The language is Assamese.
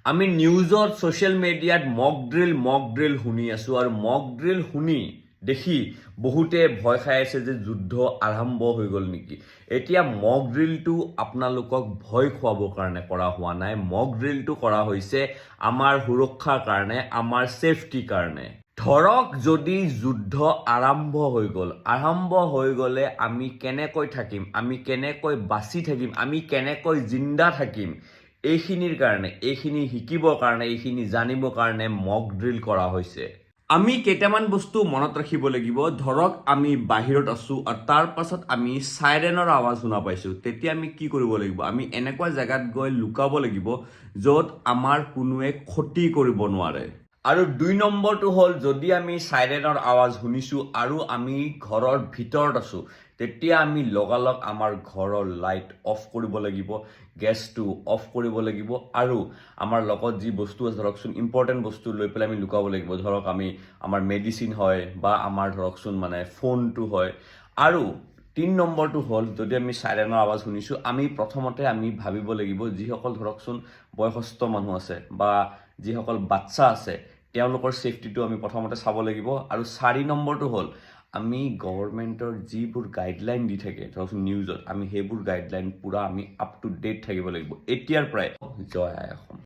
আমি নিউজত ছ'চিয়েল মিডিয়াত মক ড্ৰিল শুনি আছোঁ আৰু মক ড্ৰিল শুনি দেখি বহুতে ভয় খাই আছে যে যুদ্ধ আৰম্ভ হৈ গ'ল নেকি। এতিয়া মক ড্ৰিলটো আপোনালোকক ভয় খুৱাবৰ কাৰণে কৰা হোৱা নাই। মক ড্ৰিলটো কৰা হৈছে আমাৰ সুৰক্ষাৰ কাৰণে, আমাৰ ছেফটিৰ কাৰণে। ধৰক যদি যুদ্ধ আৰম্ভ হৈ গ'লে আমি কেনেকৈ থাকিম, আমি কেনেকৈ বাচি থাকিম, আমি কেনেকৈ জিন্দা থাকিম, এইখিনিৰ কাৰণে, এইখিনি শিকিবৰ কাৰণে, এইখিনি জানিবৰ কাৰণে মক ড্ৰিল কৰা হৈছে। আমি কেইটামান বস্তু মনত ৰাখিব লাগিব। ধৰক আমি বাহিৰত আছোঁ আৰু তাৰ পাছত আমি চাইৰেনৰ আৱাজ শুনা পাইছোঁ। তেতিয়া আমি কি কৰিব লাগিব? আমি এনেকুৱা জেগাত গৈ লুকাব লাগিব য'ত আমাৰ কোনোৱে ক্ষতি কৰিব নোৱাৰে। আৰু ২ নম্বৰটো হ'ল, যদি আমি চাইৰেনৰ আৱাজ শুনিছোঁ আৰু আমি ঘৰৰ ভিতৰত আছোঁ, তেতিয়া আমি লগালগ আমাৰ ঘৰৰ লাইট অফ কৰিব লাগিব, গেছটো অফ কৰিব লাগিব আৰু আমাৰ লগত যি বস্তু আছে, ধৰকচোন ইম্পৰ্টেণ্ট বস্তু লৈ পেলাই আমি লুকাব লাগিব। ধৰক আমাৰ মেডিচিন হয় বা আমাৰ ধৰকচোন ফোনটো হয়। আৰু ৩ নম্বৰটো হ'ল, যদি আমি চাইৰেনৰ আৱাজ শুনিছোঁ, আমি প্ৰথমতে ভাবিব লাগিব যিসকল ধৰকচোন বয়সস্থ মানুহ আছে বা যিসকল বাচ্চা আছে, তেওঁলোকৰ ছেফটিটো আমি প্ৰথমতে চাব লাগিব। আৰু ৪ নম্বৰটো হ'ল, আমি গভৰ্ণমেণ্টৰ যিবোৰ গাইডলাইন দি থাকে ধৰকচোন নিউজত, আমি সেইবোৰ গাইডলাইন পূৰা আপ টু ডেট থাকিব লাগিব এতিয়াৰ পৰাই। জয় আই অসম।